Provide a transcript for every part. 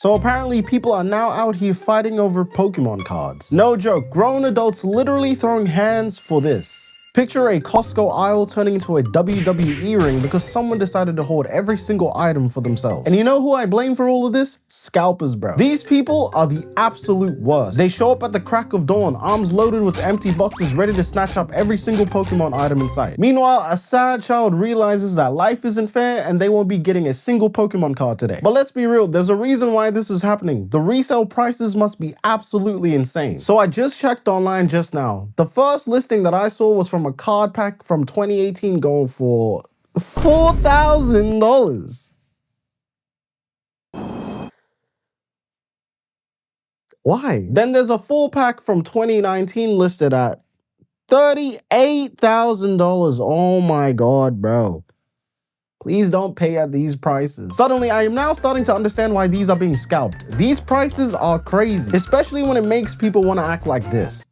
So apparently people are now out here fighting over Pokemon cards. No joke, grown adults literally throwing hands for this. Picture a Costco aisle turning into a WWE ring because someone decided to hoard every single item for themselves. And you know who I blame for all of this? Scalpers, bro. These people are the absolute worst. They show up at the crack of dawn, arms loaded with empty boxes, ready to snatch up every single Pokemon item in sight. Meanwhile, a sad child realizes that life isn't fair and they won't be getting a single Pokemon card today. But let's be real, there's a reason why this is happening. The resale prices must be absolutely insane. So I just checked online just now. The first listing that I saw was from a card pack from 2018 going for $4,000. Why? Then there's a full pack from 2019 listed at $38,000. Oh my God, bro. Please don't pay at these prices. Suddenly, I am now starting to understand why these are being scalped. These prices are crazy, especially when it makes people want to act like this.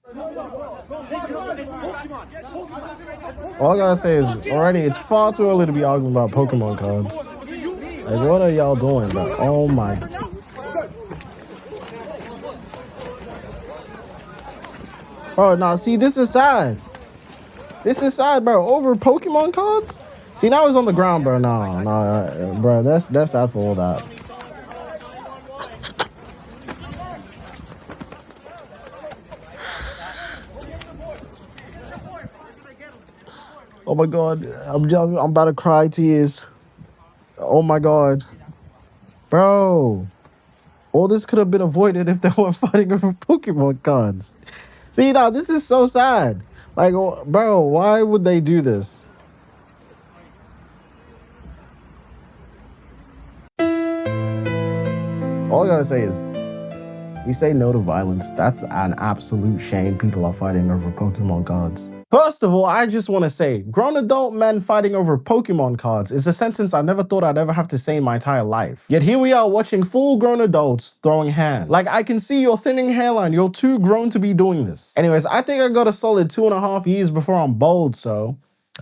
All I gotta say is, already, it's far too early to be arguing about Pokemon cards. Like, what are y'all doing, bro? Oh my God. Bro, nah, see, this is sad. This is sad, bro. Over Pokemon cards? See, now it's on the ground, bro. Nah, bro, that's sad for all that. Oh my God, I'm about to cry tears. Oh my God. Bro, all this could have been avoided if they were fighting over Pokemon cards. See, now this is so sad. Like, bro, why would they do this? All I gotta say is, we say no to violence. That's an absolute shame people are fighting over Pokemon cards. First of all, I just want to say, grown adult men fighting over Pokemon cards is a sentence I never thought I'd ever have to say in my entire life. Yet here we are watching full-grown adults throwing hands. Like, I can see your thinning hairline. You're too grown to be doing this. Anyways, I think I got a solid 2.5 years before I'm bold, so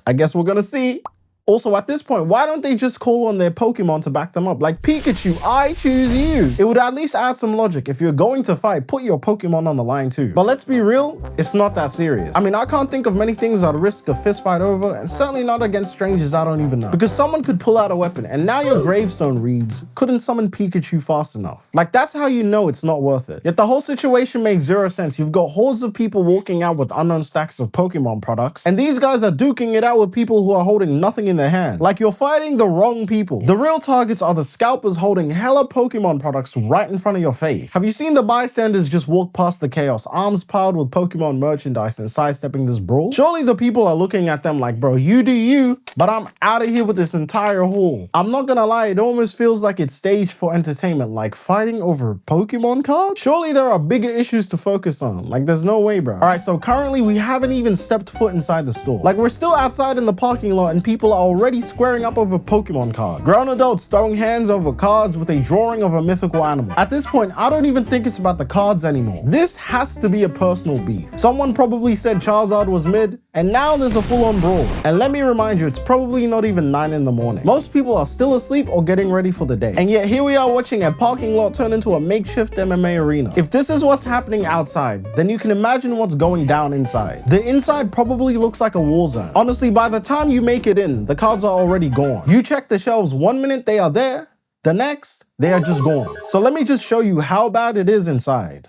I guess we're gonna see. Also, at this point, why don't they just call on their Pokemon to back them up? Like, Pikachu, I choose you. It would at least add some logic. If you're going to fight, put your Pokemon on the line too. But let's be real, it's not that serious. I mean, I can't think of many things I'd risk a fist fight over, and certainly not against strangers I don't even know. Because someone could pull out a weapon, and now your gravestone reads, couldn't summon Pikachu fast enough. Like, that's how you know it's not worth it. Yet the whole situation makes zero sense. You've got hordes of people walking out with unknown stacks of Pokemon products, and these guys are duking it out with people who are holding nothing in their hand. Like, you're fighting the wrong people. The real targets are the scalpers holding hella Pokemon products right in front of your face. Have you seen the bystanders just walk past the chaos, arms piled with Pokemon merchandise and sidestepping this brawl? Surely the people are looking at them like, bro, you do you, but I'm out of here with this entire haul. I'm not gonna lie, it almost feels like it's staged for entertainment, like fighting over Pokemon cards? Surely there are bigger issues to focus on. Like, there's no way, bro. All right, so currently we haven't even stepped foot inside the store. Like, we're still outside in the parking lot and people are already squaring up over Pokemon cards. Grown adults throwing hands over cards with a drawing of a mythical animal. At this point, I don't even think it's about the cards anymore. This has to be a personal beef. Someone probably said Charizard was mid, and now there's a full-on brawl. And let me remind you, it's probably not even 9 in the morning. Most people are still asleep or getting ready for the day. And yet here we are watching a parking lot turn into a makeshift MMA arena. If this is what's happening outside, then you can imagine what's going down inside. The inside probably looks like a war zone. Honestly, by the time you make it in, the cards are already gone. You check the shelves, 1 minute they are there, the next they are just gone. So let me just show you how bad it is inside.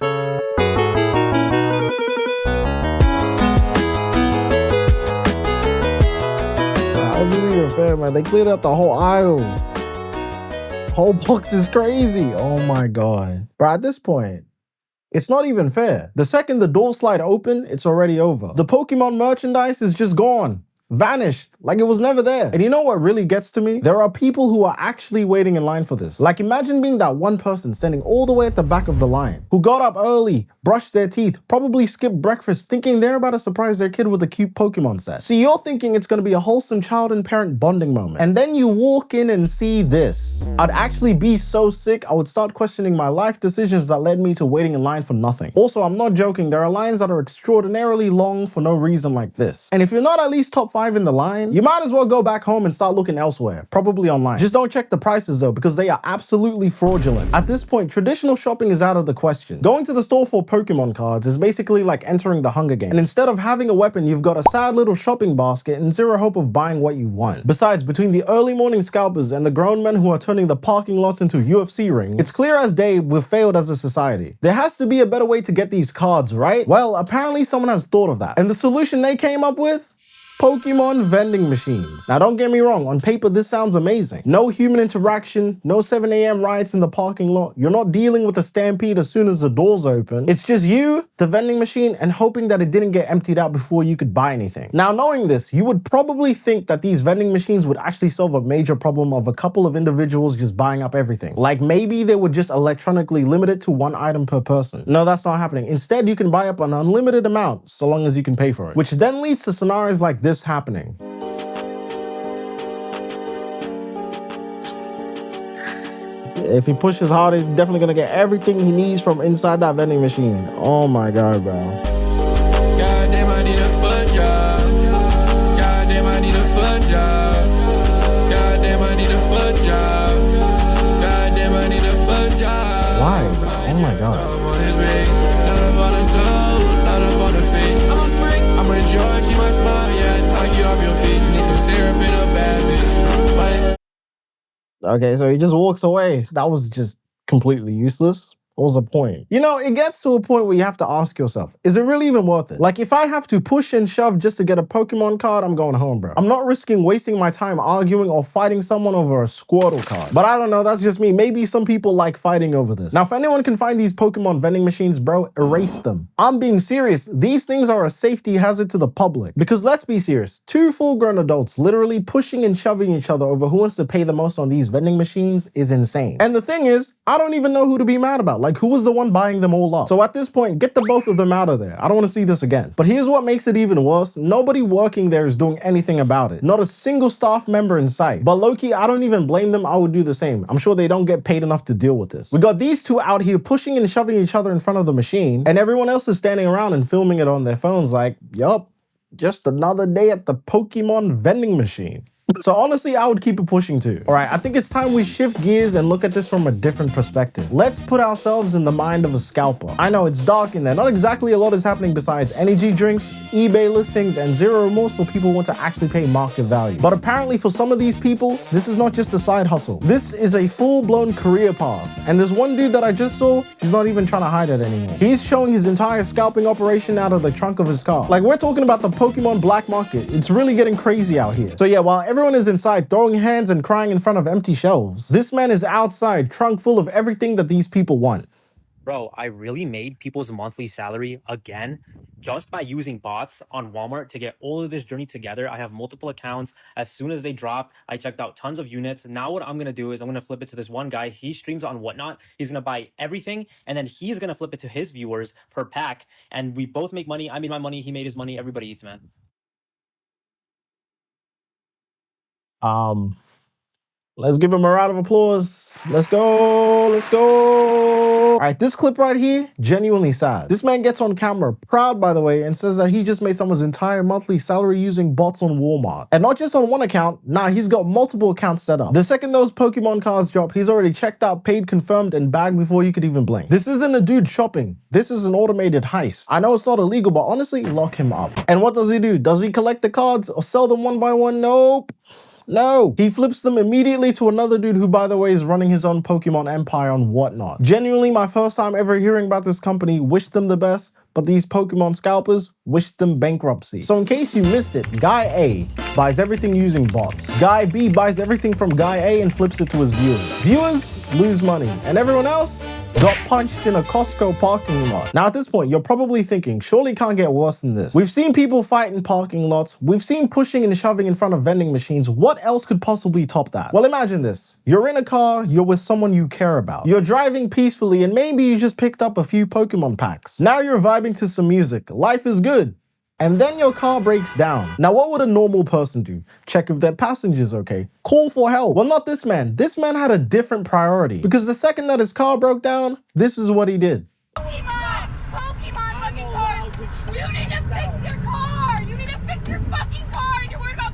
How's this even fair, man? They cleared out the whole aisle. Whole box is crazy. Oh my God. Bro, at this point, it's not even fair. The second the door slide open, it's already over. The Pokemon merchandise is just gone. Vanished, like it was never there. And you know what really gets to me? There are people who are actually waiting in line for this. Like, imagine being that one person standing all the way at the back of the line, who got up early, brushed their teeth, probably skipped breakfast, thinking they're about to surprise their kid with a cute Pokemon set. See, you're thinking it's gonna be a wholesome child and parent bonding moment. And then you walk in and see this. I'd actually be so sick, I would start questioning my life decisions that led me to waiting in line for nothing. Also, I'm not joking, there are lines that are extraordinarily long for no reason like this. And if you're not at least top 5 survive in the line, you might as well go back home and start looking elsewhere, probably online. Just don't check the prices though, because they are absolutely fraudulent. At this point, traditional shopping is out of the question. Going to the store for Pokemon cards is basically like entering the Hunger Games. And instead of having a weapon, you've got a sad little shopping basket and zero hope of buying what you want. Besides, between the early morning scalpers and the grown men who are turning the parking lots into UFC rings, it's clear as day we've failed as a society. There has to be a better way to get these cards, right? Well, apparently someone has thought of that. And the solution they came up with? Pokemon vending machines. Now don't get me wrong, on paper this sounds amazing. No human interaction, no 7 a.m. riots in the parking lot. You're not dealing with a stampede as soon as the doors open. It's just you, the vending machine, and hoping that it didn't get emptied out before you could buy anything. Now knowing this, you would probably think that these vending machines would actually solve a major problem of a couple of individuals just buying up everything. Like maybe they would just electronically limit it to 1 item per person. No, that's not happening. Instead, you can buy up an unlimited amount so long as you can pay for it. Which then leads to scenarios like this happening. If he pushes hard, he's definitely gonna get everything he needs from inside that vending machine. Oh my god, bro. Goddamn, I need a foot job. Goddamn, I need a foot job. Goddamn, I need a foot job. Goddamn, I need a foot job. Why, bro? Oh my god. I'm a freak. I'm a George, you my smile, yeah. Knock you off your feet. Need some syrup in a bad bitch. Okay, so he just walks away. That was just completely useless. What was the point? You know, it gets to a point where you have to ask yourself, is it really even worth it? Like, if I have to push and shove just to get a Pokemon card, I'm going home, bro. I'm not risking wasting my time arguing or fighting someone over a Squirtle card. But I don't know, that's just me. Maybe some people like fighting over this. Now, if anyone can find these Pokemon vending machines, bro, erase them. I'm being serious. These things are a safety hazard to the public. Because let's be serious, 2 full-grown adults literally pushing and shoving each other over who wants to pay the most on these vending machines is insane. And the thing is, I don't even know who to be mad about. Like, who was the one buying them all up? So at this point, get the both of them out of there. I don't want to see this again. But here's what makes it even worse. Nobody working there is doing anything about it. Not a single staff member in sight. But low-key, I don't even blame them. I would do the same. I'm sure they don't get paid enough to deal with this. We got these two out here pushing and shoving each other in front of the machine, and everyone else is standing around and filming it on their phones like, yup, just another day at the Pokemon vending machine. So honestly, I would keep it pushing too. All right, I think it's time we shift gears and look at this from a different perspective. Let's put ourselves in the mind of a scalper. I know it's dark in there. Not exactly a lot is happening besides energy drinks, eBay listings, and zero remorse for people who want to actually pay market value. But apparently for some of these people, this is not just a side hustle. This is a full-blown career path. And there's one dude that I just saw, he's not even trying to hide it anymore. He's showing his entire scalping operation out of the trunk of his car. Like, we're talking about the Pokemon black market. It's really getting crazy out here. So yeah, while everyone is inside throwing hands and crying in front of empty shelves, this man is outside, trunk full of everything that these people want. Bro, I really made people's monthly salary again just by using bots on Walmart to get all of this journey together. I have multiple accounts. As soon as they drop, I checked out tons of units. Now what I'm going to do is I'm going to flip it to this one guy. He streams on Whatnot. He's going to buy everything, and then he's going to flip it to his viewers per pack. And we both make money. I made my money. He made his money. Everybody eats, man. Let's give him a round of applause. Let's go, let's go. All right, this clip right here, genuinely sad. This man gets on camera, proud by the way, and says that he just made someone's entire monthly salary using bots on Walmart. And not just on one account, nah, he's got multiple accounts set up. The second those Pokemon cards drop, he's already checked out, paid, confirmed, and bagged before you could even blink. This isn't a dude shopping. This is an automated heist. I know it's not illegal, but honestly, lock him up. And what does he do? Does he collect the cards or sell them one by one? Nope. No, he flips them immediately to another dude who, by the way, is running his own Pokemon empire on Whatnot. Genuinely, my first time ever hearing about this company, wished them the best, but these Pokemon scalpers wished them bankruptcy. So in case you missed it, Guy A buys everything using bots. Guy B buys everything from Guy A and flips it to his viewers. Viewers lose money, and everyone else got punched in a Costco parking lot. Now at this point, you're probably thinking, surely it can't get worse than this. We've seen people fight in parking lots. We've seen pushing and shoving in front of vending machines. What else could possibly top that? Well, imagine this. You're in a car, you're with someone you care about. You're driving peacefully, and maybe you just picked up a few Pokemon packs. Now you're vibing to some music. Life is good. And then your car breaks down. Now, what would a normal person do? Check if their passenger's okay. Call for help. Well, not this man. This man had a different priority. Because the second that his car broke down, this is what he did. Pokemon! Pokemon fucking cars! You need to fix your car! You need to fix your fucking car! And you're worried about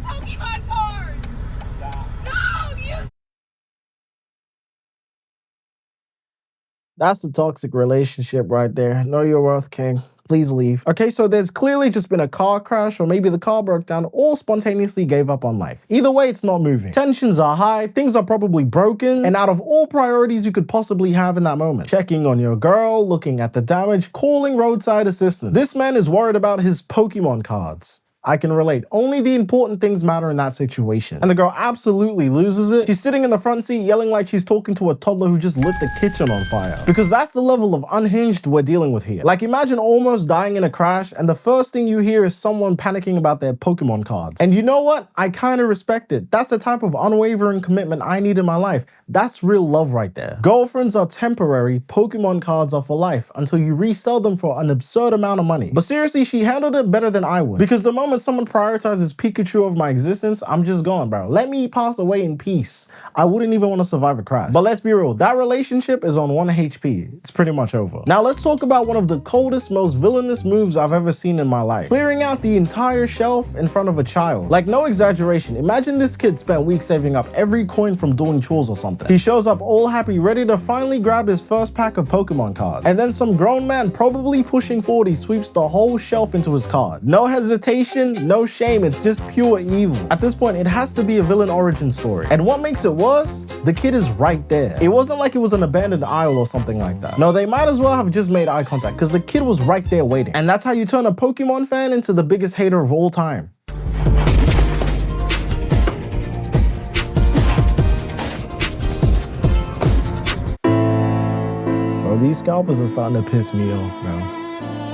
That's a toxic relationship right there. Know your worth, King. Please leave. Okay, so there's clearly just been a car crash, or maybe the car broke down or spontaneously gave up on life. Either way, it's not moving. Tensions are high, things are probably broken, and out of all priorities you could possibly have in that moment, checking on your girl, looking at the damage, calling roadside assistance. This man is worried about his Pokemon cards. I can relate. Only the important things matter in that situation. And the girl absolutely loses it. She's sitting in the front seat yelling like she's talking to a toddler who just lit the kitchen on fire. Because that's the level of unhinged we're dealing with here. Like, imagine almost dying in a crash and the first thing you hear is someone panicking about their Pokemon cards. And you know what? I kind of respect it. That's the type of unwavering commitment I need in my life. That's real love right there. Girlfriends are temporary, Pokemon cards are for life until you resell them for an absurd amount of money. But seriously, she handled it better than I would. Because the moment someone prioritizes Pikachu over my existence, I'm just gone, bro. Let me pass away in peace. I wouldn't even want to survive a crash. But let's be real, that relationship is on 1 HP. It's pretty much over. Now let's talk about one of the coldest, most villainous moves I've ever seen in my life. Clearing out the entire shelf in front of a child. Like, no exaggeration. Imagine this kid spent weeks saving up every coin from doing chores or something. He shows up all happy, ready to finally grab his first pack of Pokemon cards. And then some grown man, probably pushing 40, sweeps the whole shelf into his card. No hesitation, no shame, it's just pure evil. At this point, it has to be a villain origin story. And what makes it worse? The kid is right there. It wasn't like it was an abandoned aisle or something like that. No, they might as well have just made eye contact because the kid was right there waiting. And that's how you turn a Pokemon fan into the biggest hater of all time. Bro, these scalpers are starting to piss me off, bro.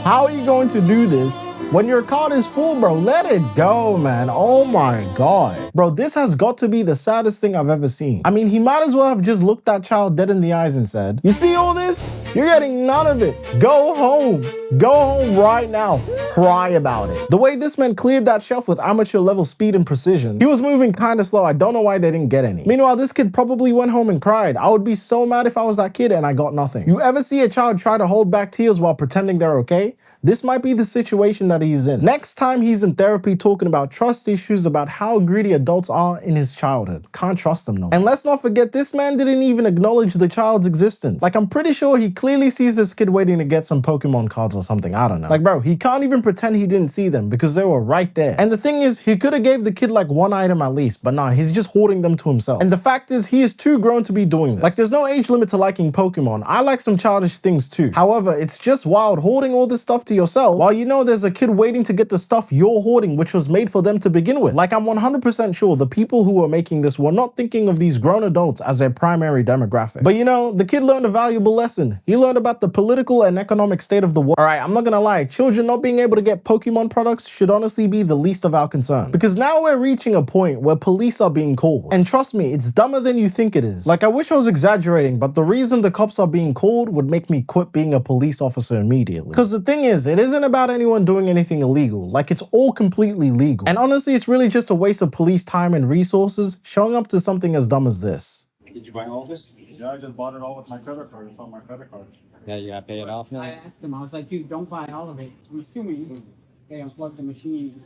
How are you going to do this when your card is full, bro? Let it go, man. Oh my God. Bro, this has got to be the saddest thing I've ever seen. I mean, he might as well have just looked that child dead in the eyes and said, "You see all this? You're getting none of it. Go home. Go home right now. Cry about it." The way this man cleared that shelf with amateur level speed and precision, he was moving kind of slow. I don't know why they didn't get any. Meanwhile, this kid probably went home and cried. I would be so mad if I was that kid and I got nothing. You ever see a child try to hold back tears while pretending they're okay? This might be the situation that he's in. Next time he's in therapy talking about trust issues, about how greedy adults are in his childhood. Can't trust them no more. And let's not forget, this man didn't even acknowledge the child's existence. Like, I'm pretty sure he clearly sees this kid waiting to get some Pokemon cards or something. I don't know. Like, bro, he can't even pretend he didn't see them because they were right there. And the thing is, he could have gave the kid like one item at least, but nah, he's just hoarding them to himself. And the fact is, he is too grown to be doing this. Like, there's no age limit to liking Pokemon. I like some childish things too. However, it's just wild hoarding all this stuff to yourself while you know there's a kid waiting to get the stuff you're hoarding, which was made for them to begin with. Like, I'm 100% sure the people who were making this were not thinking of these grown adults as their primary demographic. But you know, the kid learned a valuable lesson. He learned about the political and economic state of the world. Alright, I'm not gonna lie, children not being able to get Pokemon products should honestly be the least of our concern. Because now we're reaching a point where police are being called. And trust me, it's dumber than you think it is. Like, I wish I was exaggerating, but the reason the cops are being called would make me quit being a police officer immediately. Because the thing is, it isn't about anyone doing anything illegal. Like, it's all completely legal. And honestly, it's really just a waste of police time and resources showing up to something as dumb as this. Did you buy all this? Yeah, I just bought it all with my credit card. It's on my credit card. Yeah, you gotta pay it off now? I asked him, I was like, dude, don't buy all of it. I'm assuming they unplugged the machine.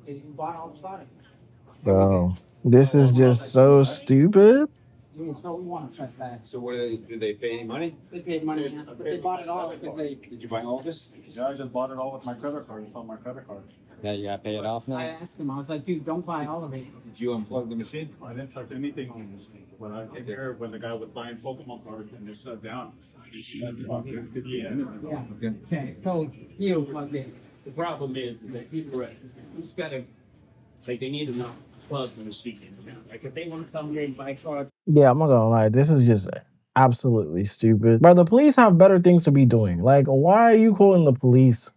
They bought all the product. Bro, this is just so stupid. So we want to trust that. So what did they pay any money? They paid money, but they bought it all because they. Did you buy all this? Yeah, I just bought it all with my credit card. It's on my credit card. Yeah, you gotta pay it off now? I asked him, I was like, dude, don't buy all of it. Did you unplug the machine? I didn't touch anything on this thing. When I came here, when the guy was buying Pokemon cards and they shut down. Yeah. Okay. So you plugged in. The problem is that people are just gotta, like, they need to not plug the machine in. Like, if they want to come here and buy cards. Yeah, I'm not gonna lie, this is just absolutely stupid. Bro, the police have better things to be doing. Like, why are you calling the police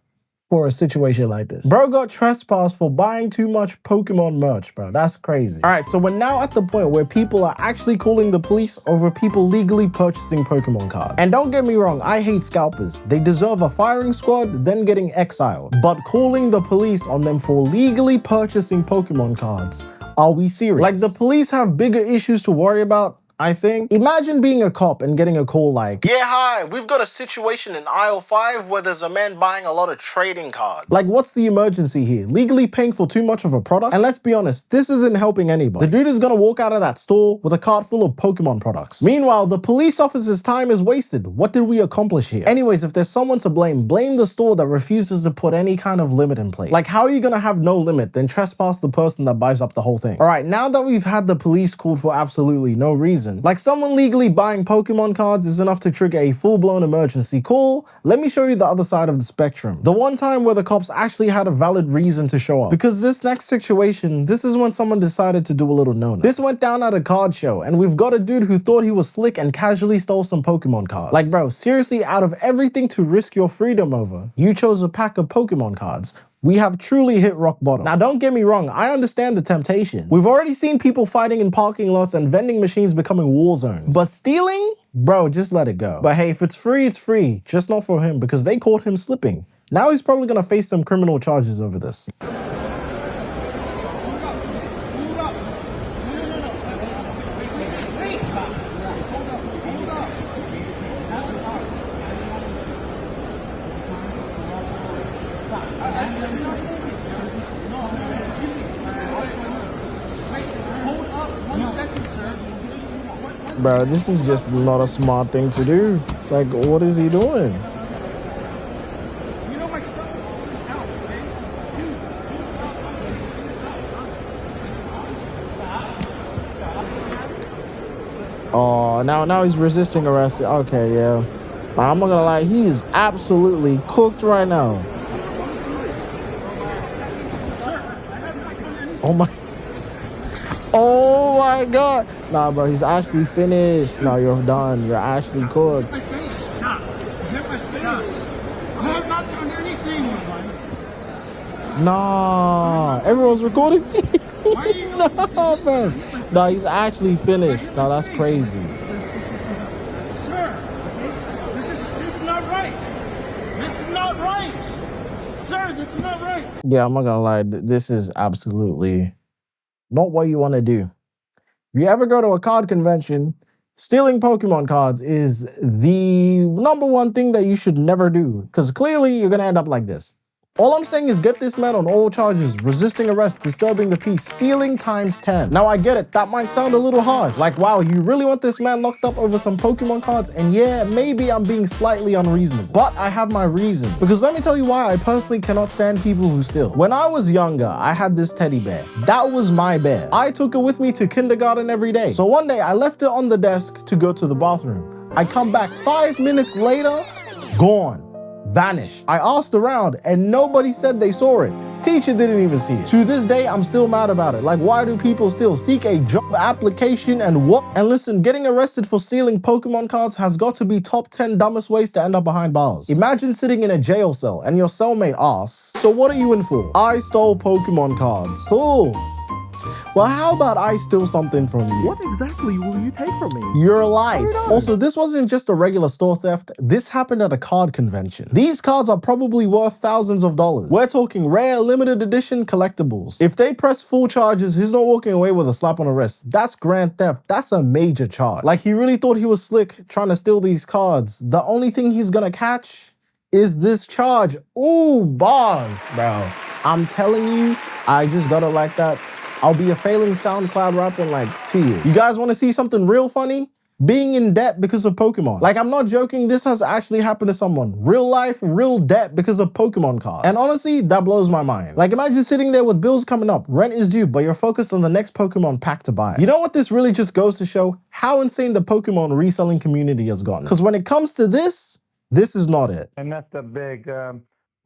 for a situation like this? Bro got trespassed for buying too much Pokemon merch, bro. That's crazy. All right, so we're now at the point where people are actually calling the police over people legally purchasing Pokemon cards. And don't get me wrong, I hate scalpers. They deserve a firing squad, then getting exiled. But calling the police on them for legally purchasing Pokemon cards, are we serious? Like, the police have bigger issues to worry about? I think. Imagine being a cop and getting a call like, yeah, hi, we've got a situation in aisle 5 where there's a man buying a lot of trading cards. Like, what's the emergency here? Legally paying for too much of a product? And let's be honest, this isn't helping anybody. The dude is gonna walk out of that store with a cart full of Pokemon products. Meanwhile, the police officer's time is wasted. What did we accomplish here? Anyways, if there's someone to blame, blame the store that refuses to put any kind of limit in place. Like, how are you gonna have no limit, then trespass the person that buys up the whole thing? All right, now that we've had the police called for absolutely no reason, like someone legally buying Pokemon cards is enough to trigger a full-blown emergency call, let me show you the other side of the spectrum. The one time where the cops actually had a valid reason to show up. Because this next situation, this is when someone decided to do a little no-no. This went down at a card show, and we've got a dude who thought he was slick and casually stole some Pokemon cards. Like, bro, seriously, out of everything to risk your freedom over, you chose a pack of Pokemon cards. We have truly hit rock bottom. Now, don't get me wrong, I understand the temptation. We've already seen people fighting in parking lots and vending machines becoming war zones. But stealing? Bro, just let it go. But hey, if it's free, it's free. Just not for him, because they caught him slipping. Now he's probably gonna face some criminal charges over this. Bro, this is just not a smart thing to do. Like, what is he doing? Oh, now he's resisting arrest. Okay, yeah. I'm not gonna lie, he is absolutely cooked right now. Oh my. Oh my God. Nah, bro, he's actually finished. No, you're done. You're actually cooked. I have not done anything. Nah, everyone's recording. Nah, bro. Nah, he's actually finished. Nah, that's crazy. Sir, this is not right. This is not right. Sir, this is not right. Yeah, I'm not gonna lie. This is absolutely not what you want to do. If you ever go to a card convention, stealing Pokemon cards is the number one thing that you should never do, because clearly you're gonna end up like this. All I'm saying is get this man on all charges: resisting arrest, disturbing the peace, stealing times 10. Now I get it, that might sound a little harsh. Like, wow, you really want this man locked up over some Pokemon cards? And yeah, maybe I'm being slightly unreasonable, but I have my reason. Because let me tell you why I personally cannot stand people who steal. When I was younger, I had this teddy bear. That was my bear. I took it with me to kindergarten every day. So one day I left it on the desk to go to the bathroom. I come back 5 minutes later, gone. Vanished. I asked around and nobody said they saw it. Teacher didn't even see it. To this day, I'm still mad about it. Like, why do people still seek a job application and what? And listen, getting arrested for stealing Pokemon cards has got to be top 10 dumbest ways to end up behind bars. Imagine sitting in a jail cell and your cellmate asks, so what are you in for? I stole Pokemon cards. Cool. Well, how about I steal something from you? What exactly will you take from me? Your life. Also, this wasn't just a regular store theft. This happened at a card convention. These cards are probably worth thousands of dollars. We're talking rare, limited edition collectibles. If they press full charges, he's not walking away with a slap on the wrist. That's grand theft. That's a major charge. Like, he really thought he was slick trying to steal these cards. The only thing he's gonna catch is this charge. Ooh, bars, bro. I'm telling you, I just got it like that. I'll be a failing SoundCloud rapper in like 2 years. You guys want to see something real funny? Being in debt because of Pokemon. Like, I'm not joking, this has actually happened to someone. Real life, real debt because of Pokemon cards. And honestly, that blows my mind. Like, imagine sitting there with bills coming up, rent is due, but you're focused on the next Pokemon pack to buy. You know what this really just goes to show? How insane the Pokemon reselling community has gotten. Because when it comes to this is not it. I messed up big.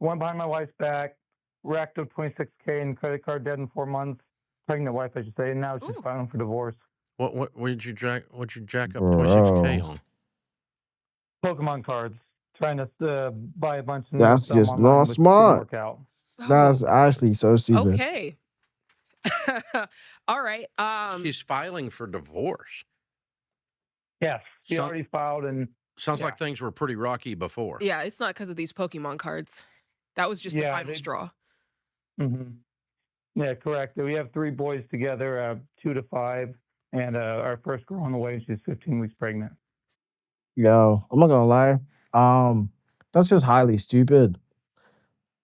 Went behind my wife's back, racked up $26K in credit card debt in 4 months. Pregnant wife, I should say, and now she's filing for divorce. What did you jack up Bro. 26K on? Pokemon cards. Trying to buy a bunch of That's them just online, not which didn't smart. work out. That's actually so stupid. Okay. All right. She's filing for divorce. Yes, she So- already filed, and Sounds like things were pretty rocky before. Yeah, it's not because of these Pokemon cards. That was just the final straw. Yeah, correct. We have 3 boys together, 2 to 5, And our first girl on the way, she's 15 weeks pregnant. Yo, I'm not gonna lie. That's just highly stupid.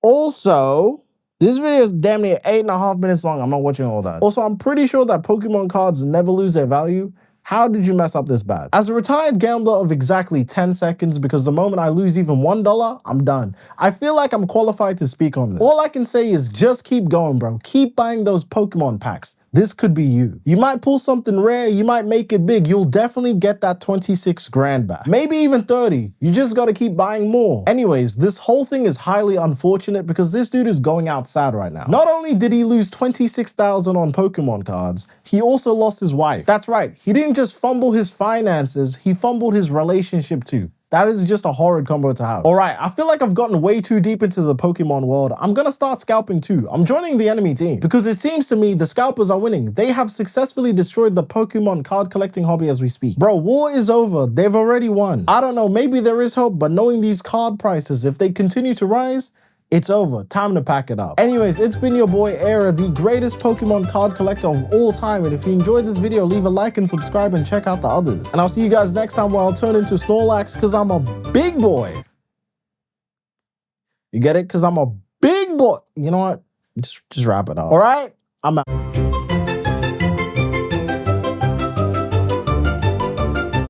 Also, this video is damn near 8.5 minutes long. I'm not watching all that. Also, I'm pretty sure that Pokemon cards never lose their value. How did you mess up this bad? As a retired gambler of exactly 10 seconds, because the moment I lose even $1, I'm done. I feel like I'm qualified to speak on this. All I can say is just keep going, bro. Keep buying those Pokemon packs. This could be you. You might pull something rare, you might make it big. You'll definitely get that 26 grand back. Maybe even 30. You just gotta keep buying more. Anyways, this whole thing is highly unfortunate because this dude is going out sad right now. Not only did he lose 26,000 on Pokemon cards, he also lost his wife. That's right, he didn't just fumble his finances, he fumbled his relationship too. That is just a horrid combo to have. All right, I feel like I've gotten way too deep into the Pokemon world. I'm gonna start scalping too. I'm joining the enemy team because it seems to me the scalpers are winning. They have successfully destroyed the Pokemon card collecting hobby as we speak. Bro, war is over. They've already won. I don't know, maybe there is hope, but knowing these card prices, if they continue to rise, it's over. Time to pack it up. Anyways, it's been your boy AERA, the greatest Pokemon card collector of all time. And if you enjoyed this video, leave a like and subscribe and check out the others. And I'll see you guys next time where I'll turn into Snorlax because I'm a big boy. You get it? Because I'm a big boy. You know what? Just wrap it up. All right? I'm out.